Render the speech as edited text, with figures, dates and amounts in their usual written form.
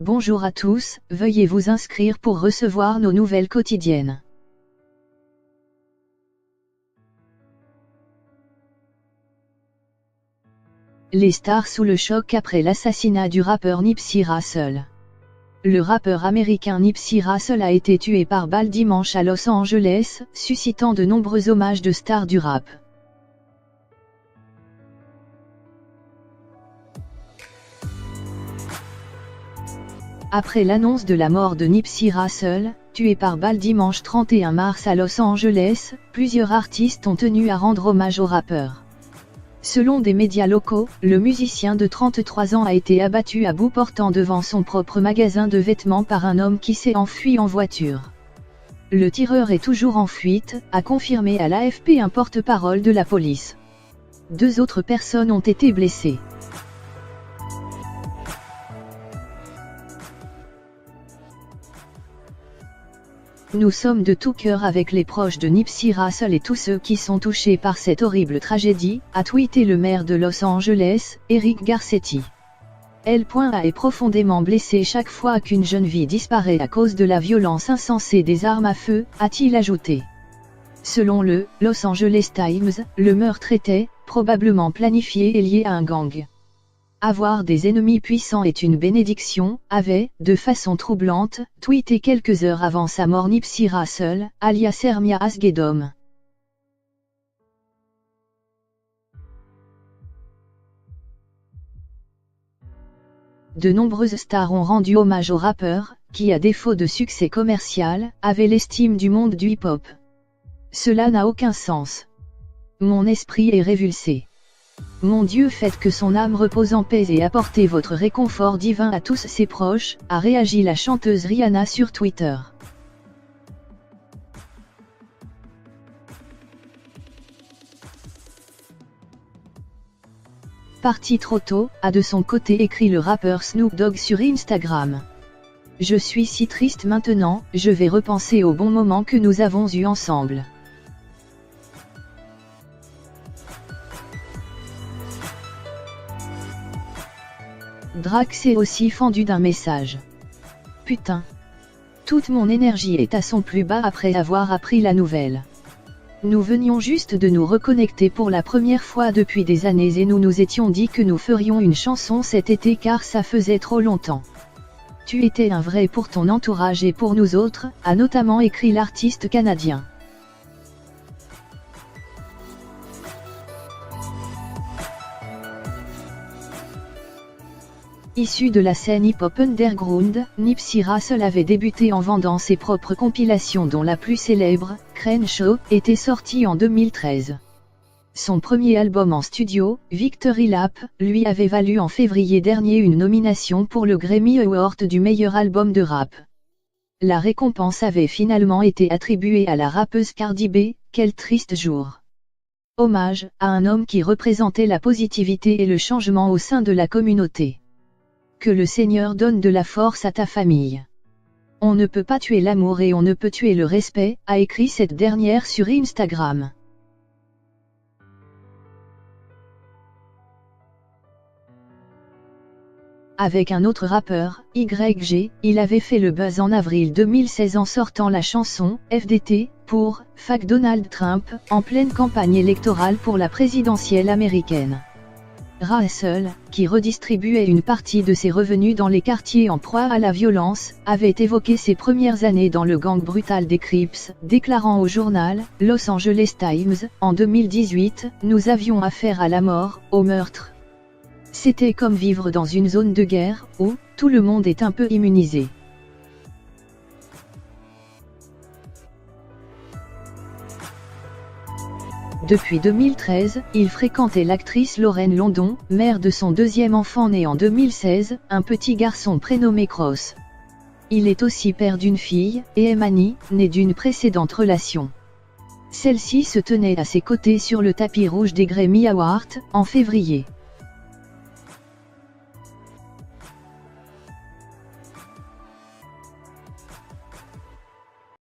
Bonjour à tous, veuillez vous inscrire pour recevoir nos nouvelles quotidiennes. Les stars sous le choc après l'assassinat du rappeur Nipsey Hussle. Le rappeur américain Nipsey Hussle a été tué par balle dimanche à Los Angeles, suscitant de nombreux hommages de stars du rap. Après l'annonce de la mort de Nipsey Hussle, tué par balle dimanche 31 mars à Los Angeles, plusieurs artistes ont tenu à rendre hommage au rappeur. Selon des médias locaux, le musicien de 33 ans a été abattu à bout portant devant son propre magasin de vêtements par un homme qui s'est enfui en voiture. Le tireur est toujours en fuite, a confirmé à l'AFP un porte-parole de la police. 2 autres personnes ont été blessées. Nous sommes de tout cœur avec les proches de Nipsey Hussle et tous ceux qui sont touchés par cette horrible tragédie, a tweeté le maire de Los Angeles, Eric Garcetti. Elle.a est profondément blessé chaque fois qu'une jeune vie disparaît à cause de la violence insensée des armes à feu, a-t-il ajouté. Selon le Los Angeles Times, le meurtre était probablement planifié et lié à un gang. Avoir des ennemis puissants est une bénédiction, avait, de façon troublante, tweeté quelques heures avant sa mort Nipsey Hussle, alias Ermia Asghedom. De nombreuses stars ont rendu hommage au rappeur, qui à défaut de succès commercial, avait l'estime du monde du hip-hop. Cela n'a aucun sens. Mon esprit est révulsé. Mon Dieu, faites que son âme repose en paix et apportez votre réconfort divin à tous ses proches, a réagi la chanteuse Rihanna sur Twitter. Parti trop tôt, a de son côté écrit le rappeur Snoop Dogg sur Instagram. Je suis si triste maintenant, je vais repenser aux bons moments que nous avons eus ensemble. Drake s'est aussi fendu d'un message. Putain. Toute mon énergie est à son plus bas après avoir appris la nouvelle. Nous venions juste de nous reconnecter pour la première fois depuis des années et nous nous étions dit que nous ferions une chanson cet été car ça faisait trop longtemps. Tu étais un vrai pour ton entourage et pour nous autres, a notamment écrit l'artiste canadien. Issu de la scène hip-hop underground, Nipsey Hussle avait débuté en vendant ses propres compilations dont la plus célèbre, Crenshaw, était sortie en 2013. Son premier album en studio, Victory Lap, lui avait valu en février dernier une nomination pour le Grammy Award du meilleur album de rap. La récompense avait finalement été attribuée à la rappeuse Cardi B, quel triste jour. Hommage à un homme qui représentait la positivité et le changement au sein de la communauté. Que le Seigneur donne de la force à ta famille. On ne peut pas tuer l'amour et on ne peut tuer le respect, a écrit cette dernière sur Instagram. Avec un autre rappeur, YG, il avait fait le buzz en avril 2016 en sortant la chanson « FDT » pour « Fuck Donald Trump » en pleine campagne électorale pour la présidentielle américaine. Hussle, qui redistribuait une partie de ses revenus dans les quartiers en proie à la violence, avait évoqué ses premières années dans le gang brutal des Crips, déclarant au journal Los Angeles Times, en 2018, nous avions affaire à la mort, au meurtre. C'était comme vivre dans une zone de guerre, où tout le monde est un peu immunisé. Depuis 2013, il fréquentait l'actrice Lauren London, mère de son deuxième enfant né en 2016, un petit garçon prénommé Cross. Il est aussi père d'une fille, Emani, née d'une précédente relation. Celle-ci se tenait à ses côtés sur le tapis rouge des Grammy Awards, en février.